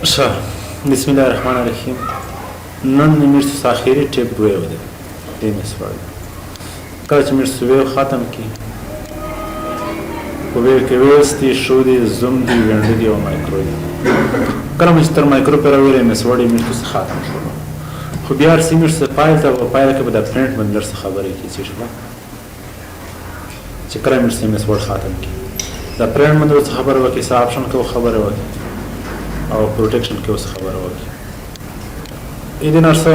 بسم الله الرحمن الرحیم. نن میر ساخیری ټیپ ویو دی دې مسوړ کله چې میر سویو ختم کی په ویو کې وېستي شو دی زوم دی وینډ دی او مایکرو دی کله چې تر مایکرو پر ویلې مسوړ میر څه ختم شو خو بیا سیمر څه پایل ته پایل کې به د پرنٹ بندر څه خبرې کی چې کله میر سیمر مسوړ ختم کی دا پرنٹ بندر څه خبره وکي څه آپشن کو خبره وکي او پروټیکشن کې اوس خبره وکړي اې دې نرسه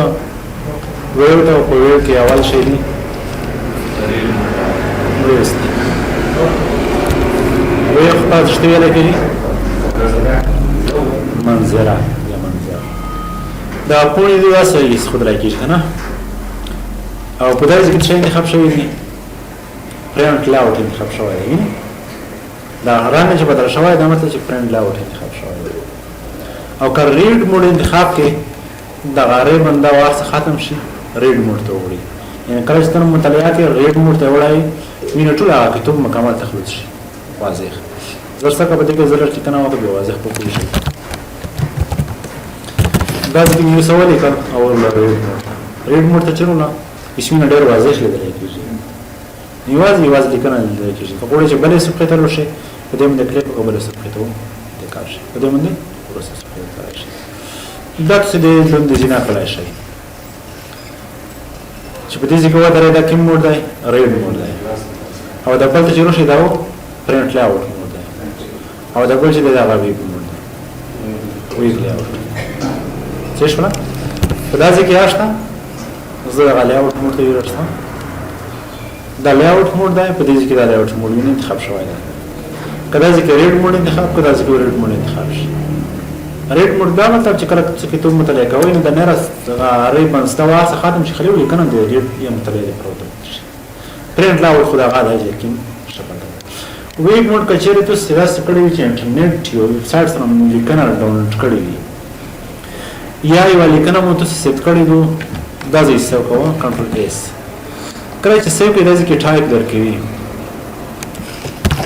ویو ته په ویو کې اول شی دی ویستي ویو خپل شته ویل کېږي منظره یا منظره دا پوری دی واسه یې خود راکېږي کنه او په دې کې چې انتخاب شوی دی پرنٹ لاوټ انتخاب شوی دی دا رانه چې بدل شوی دا مطلب چې پرنٹ لاوټ انتخاب شوی دی او که ریډ موډ انتخاب کې د غاره بنده واسه ختم شي ریډ موډ ته وړي یعنی کله چې تاسو مطالعه کې ریډ موډ ته وړای وینې ټول هغه کتاب مکمل تخلص شي واضح درسته کبه دې کې ضرورت چې کنه وته واضح پوه شي دا چې یو سوال یې کړ او ریډ موډ ته چلونه اسمه ډېر واضح لیدل کېږي یوازې لیکنه لیدل کېږي په کوړې چې بلې صفحه ته ورشي په دې باندې کلیک او بلې صفحه ته وکړئ په دې باندې پروسس کوي دا څه دې ژوند دې نه کولای شي چې په دې ځکه وایي دا کوم موډ دی ریډ موډ دی او دا بل چې روشي دا پرنٹ لاوټ موډ دی او دا بل چې دا غوي موډ دی ویګ لاوټ څه شو په داسې کې آشنا زه دا لاوټ موډ ته ورسم دا لاوټ موډ دی په دې ځکه دا لاوټ موډ ویني انتخاب شوی دی کله چې ریډ موډ انتخاب کړه چې ریډ موډ انتخاب شي ریډ موډ دا مطلب چې کله چې ته مطالعه کوئ نو د نرس ری بنستا واسه ختم شي خلیو لیکنه دی ریډ یې مطالعه پروت شي پرنٹ لاوټ خدا غاړه لیکن شپه ویب موډ کچېره ته سیوا سکړې چې انټرنیټ یو ویب سایټ سره لیکنه ډاونلوډ کړې وي یا یو لیکنه مو تاسو سیټ کړې دو دا ځای سو کوو کنټرول اس کله چې سیو کې راځي کې ټایپ درکوي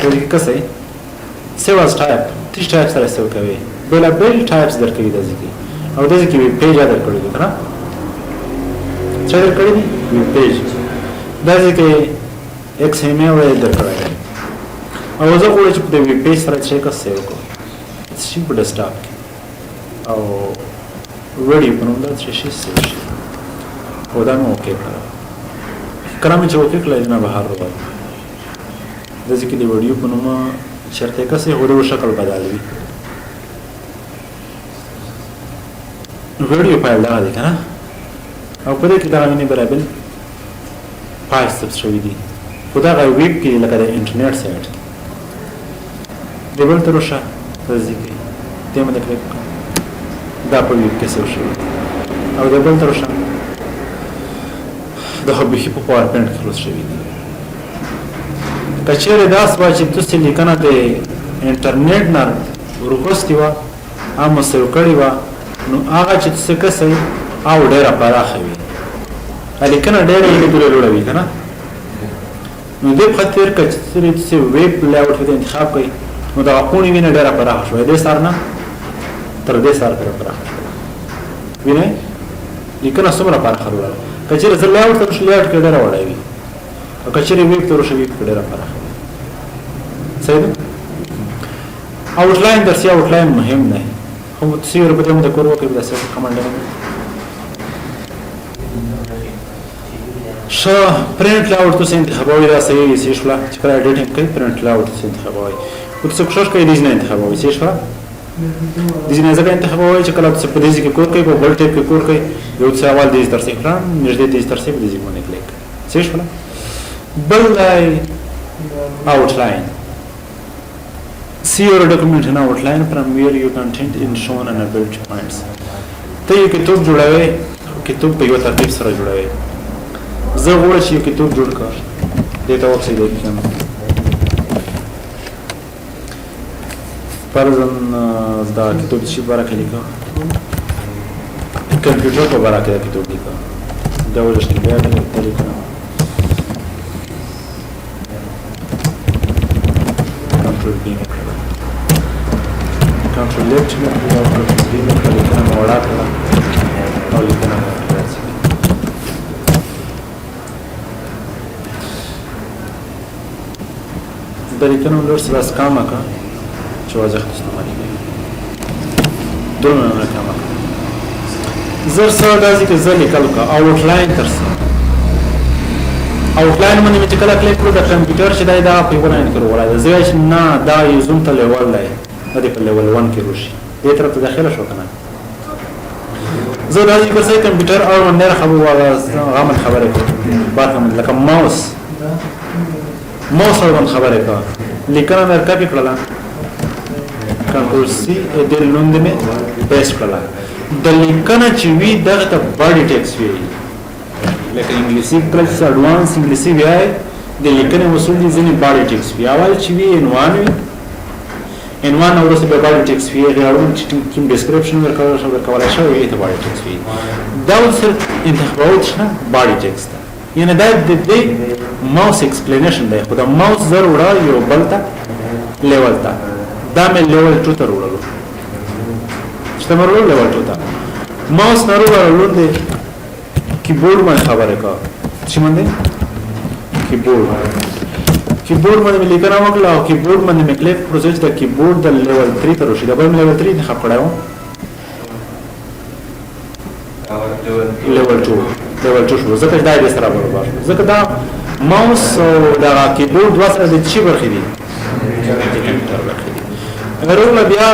ټول کسه سیو اس ټایپ تیش ټایپ سره سیو کوي بل ټایپس درکوي د ځکه او د ځکه ویب پیج اډر کړی دی کنه چې اډر کړی دی ویب پیج د ځکه ایکس ام ایل اډر کړی او زه غواړم چې د ویب پیج سره چې کا سیو کوم چې په ډیسکټاپ کې او ویډیو په نوم د شي سیو شي او دا نو اوکې کړم کله چې اوکې کړل نه بهر راوړم د ځکه د ویډیو په نوم شرطه کا سه هورو شکل بدلوي ویډیو فایل دا دی کنه او په دې کې دا غوښنه برابر فایل ثبت شوی دی خدا غو ویب کې لکه د انټرنیټ سایت دیول تر وشه ځکه ته مده کلیک دا په ویب کې څه شوی او دیول تر وشه د هبې په پاور پوینټ کې خلاص شوی دی کچېره دا سوا چې تاسو لیکنه د انټرنیټ نه ورغوستي و اما سو کړی و نو هغه چې څه کسي او ډیره پراخه وي لیکنه ډیره یې جوړوي کنه نو دې خاطر چې ویب لاوټ ته انتخاب کړئ نو دا کوڼي ویني ډیره پراخه شوی دې سره نه تر دې سره پراخه شوی ویني لیکنه څومره پراخه وروړه کچېره زه لاوټ ته شو لاوټ کې ډیره وړاوي او کچېره ویب ته شو ویب ډیره پراخه صحیح اوټلاین درسي اوټلاین مهم نه خو تسیر په دې د کور وکړي د سیټ کمانډ شو پرنٹ لاوټ تو انتخابوي را صحیح شي شو چې کله اډیټینګ کوي پرنٹ لاوټ انتخابوي او څه کوشش کوي د نه انتخابوي شي شو د نه ځکه انتخابوي چې کله څه په دې کې کور کوي په بل ټیپ کې کور کوي یو څه اول دې ترسي کړم نږدې دې ترسي په دې باندې کلیک شي شو بل outline. See your document in outline from where your content is shown and bullet points. ته یو کتاب جوړوي کتاب په یو ترتیب سره جوړوي زه غواړم چې یو کتاب جوړ کړم دته وڅې دی فرضاً دا کتاب چې برکه لیکم کمپیوټر په برکه کتاب لیکم دا ولې چې بیا لیکم کنټرول کنټرول لیفټ چې مې کړل او کنټرول بي مې کړل لیکنه مې وړه کړله او لیکنه مې راځي د لیکنو لور سره کامه کړه چې واضح استعمالي کوي دومره نه کامه کړه زر سره داسې کې زه لیکل کړه آوټلاین تر سره آوټلاین باندې مې چې کله کلیک کړو د کمپیوټر چې دی دا په یوه لاین کې وړی دی زه وایي چې نه دا یو زوم ته لیول دی دا دې په لیول 1 کې روشي دې طرف ته داخله شو که نه زه داسې پر ځای کمپیوټر اړوند ډېره غامل خبرې کوم برخه لکه ماوس اړوند خبرې کوه لیکنه مې کاپي کړله کنټرول سی دې نوم دې مې پیسټ کړله د لیکنه چې وي دغه ته باډي ټیکسټ وي لکه انګلیسي کله چې اډوانس انګلیسي وایي د لیکنې اصول دي ځینې باډي ټیکسټ وي اول چې وي عنوان وي عنوان او وروسته به باډي ټیکسټ وي هغې اړوند چې کوم ډسکرپشن ورکولی شوی وي ته باډي ټیکسټ وي دا اوس صرف انتخابات شته باډي ټیکسټ ته یعنې دا د دې ماوس ایکسپلینیشن دی خو د ماوس زر وړه یو بل ته لیول ته دا مې لیول 2 ته وړلو چې ته مې وړلو لیول 2 ته ماوس نه وړلو دی کیبورډ باندې خبره کا چې باندې کیبورډ باندې لیکنه وکړه او کیبورډ باندې مې کلیک پروسس د کیبورډ د لیول 3 ته رسیدل بل لیول 3 نه خبر کړو لیول 2 شو ځکه دا یې سره برابر ځکه دا ماوس او دا کیبورډ واسره د چی برخې دي اگر ولا بیا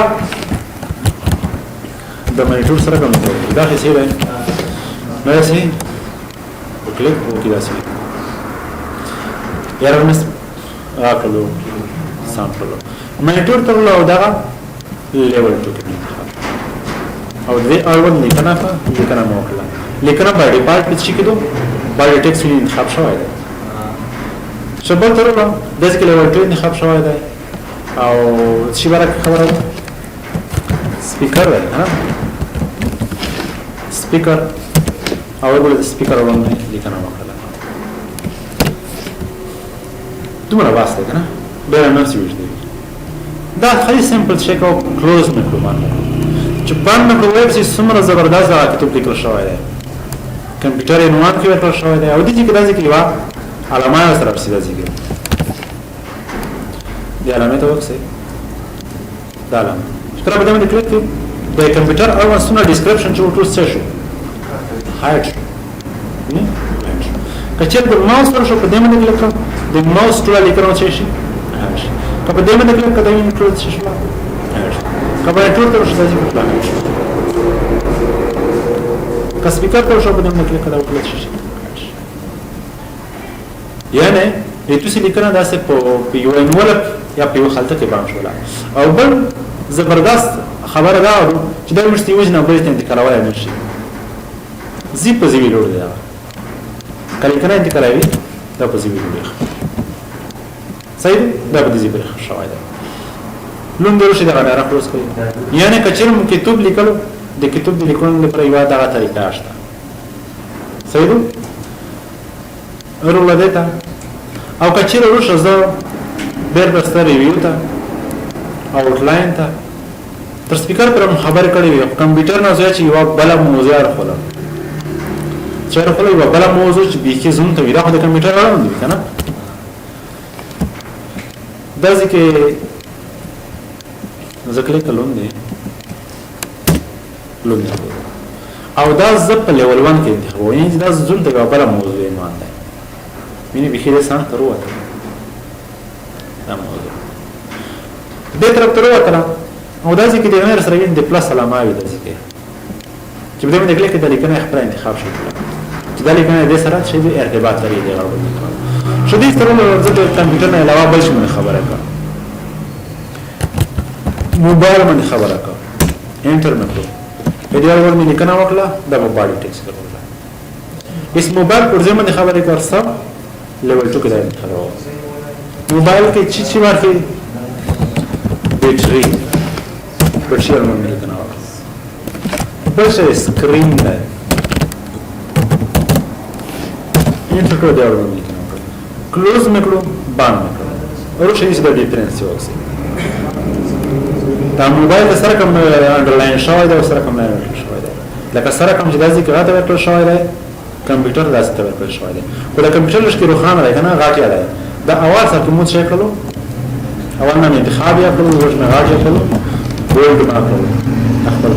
د مانیټور سره کوم دا څه دی نو سي کلیک وکړئ داسې یاره مس راکړو سامپل مانیټور ته ولاو دا لیول 2 کې او دې اړوند لیکنه مو وکړه لیکنه په ډیفالت کې چې کېدو باډي ټیکسټ انتخاب شوی دی شبل تر نو داسې کې لیول 2 انتخاب شوی دی او چې برک خبره سپیکر دی ها سپیکر او ورته سپیکر باندې لیکنه وکړه دومره واسطه کنه ډېر نه سوي دي دا خالي سمپل چیک او کلوز مکرو باندې چې باندې په ویب سي څومره زبردست دا کتاب لیکل شوی دی کمپیوټر یې نوان کې ورته شوی دی او دې کې راځي کې وا علامه سره په سیده ځيږي دی علامه ته وکړئ دا علامه تر په دې باندې کلیک کړئ د کمپیوټر اړوند څونه ډیسکرپشن چې ټول څه شو هایټ نه کچې په ماوس سره شو په دې باندې کلیک کړئ د ماوس ټول لیکنه څه شي په دې باندې کلیک کړئ دا ټول څه شي کله ټول تر شته چې په کا سپیکر ته شو په دې باندې کلیک کړئ ټول څه شي یعنی د توسي لیکنه داسې په یو انولپ یا په یو خلطه کې باندې شولا او بل زبردست خبره دا چې دا مشتي وجنه به ته انتقالوي نشي زی په زی ویلوړ دی کله کنه انتقالوي دا په زی ویلوړ صحیح دا په زی په شوای دا لون دروشي دا نه راپروس کوي یعنی کچیر مو کتاب لیکلو د کتاب لیکلو لپاره یو دا طریقه شته صحیح ورول دیتا او کچیر روشه زه بیر بسته ریویو ته آوټلاین ته تر سپیکر پر خبر کړی وي کمپیوټر نه ځای چې یو بل موضوع راخله چې راخله یو بل موضوع چې به کې زوم ته ویرا خو د کمپیوټر اړوند دي کنه دا ځکه ځکه کلون دی لون او دا زپ لیول 1 کې انتخاب وایي دا زوم ته بل موضوع یې مان دی مینه به خیره سان تر وته دا موضوع به طرف تر وته او دا ځکه د غیر سره د پلس علامه وي د ځکه چې بده مې کلیک کړه لیکنه خپل انتخاب شو چې دا لیکنه د سره چې د ارتباط لري د غوړو شو دې سره د کمپیوټر نه علاوه بل څه خبره کا موبایل باندې خبره کا انټرنیټ په دې اړه مې لیکنه وکړه د موبایل ټیکس کړو اس موبایل پر ځای باندې خبره کړسم لیول 2 کې دا انتخاب موبایل کې چې ورته بیټري پرشیر باندې لیکنه وکړه بل څه سکرین ده انټر دی اورم لیکنه وکړه کلوز مکړو باندې کړو ورو شي چې د ډیفرنس وکړي دا موبایل سره کوم انډرلاین شوی دی او سره کوم لاین شوی دی لکه سره کوم چې داسې غاټه ورکړل شوی دی کمپیوټر داسې ورکړل شوی دی خو د کمپیوټر لږ کې روښانه دی کنه غاټه دی دا اواز سره کوم څه کړلو اول نه انتخاب یې کړو ورته غاټه کړلو ګولډ ما کړلو خپل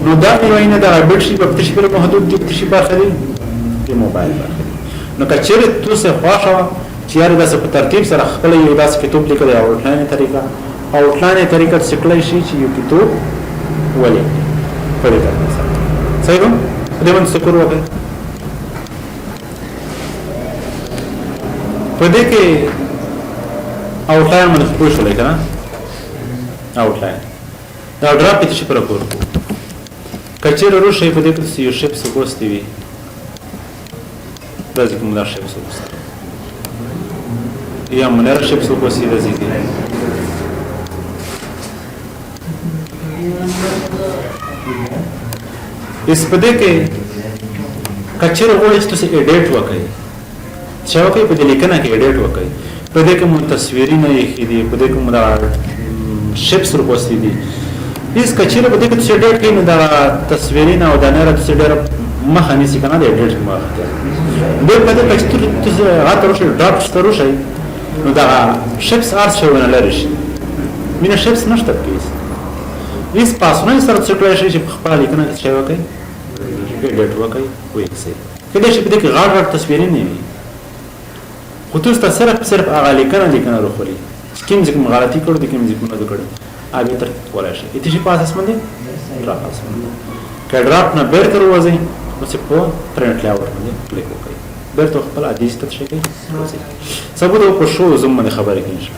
نو دا وینه دا بیټری په تشکیل په محدود دي تشکیل برخه دي د موبایل برخه نو کچېره تاسو خوښه چې یاره داسې په ترتیب سره خپل یو داسې کتاب لیکل او آوټلاین طریقه سکلای شي چې یو کتاب ولې په دې طریقه سره صحیح ده دې باندې څه کوو په دې کې آوټلاین باندې پوه شولای کنه آوټلاین دا ډراپ پې شي پر کور کچېره روشي په دې کې یو شپ سپوستي وي دا ځکه موږ شپ سپوستي یا منر شپ سپوستي دا ځکه اس په دې کې کچېره وړي چې تاسو اډیټ وکړئ چې وکړئ په دې لیکنه کې اډیټ وکړئ په دې کې مو تصویري نه یې خېدي په دې کې مو دا شپ سپوستي دي اس کچېره په دې کې چې اډیټ کین دا تصویري نه او دا نه راځي ډېر مخه نيسي کنه دا اډیټ مخه دې په دې کې چې تاسو راته شي ډاپ ستورو شي نو دا شپس ارس شونه لري شي مینه شپس نشته کیس اس پاسونه سره څکړای شي چې خپل لیکنه چې وکړي اډیټ وکړي وایي کله چې په دې کې غاړه تصویري نه وي خو تاسو صرف هغه لیکنه وروخوري کوم ځکه غلطي کړو د کوم ځکه نه کړو आगे तक बोला है इतनी सी पास इसमें ड्राप इसमें क्या ड्राप ना बेर करो वज़ी उसे पो प्रिंट लेआउट में क्लिक हो गई बेर तो खपल आदेश तक शक्ल सब तो को शो ज़ुम में खबर है कि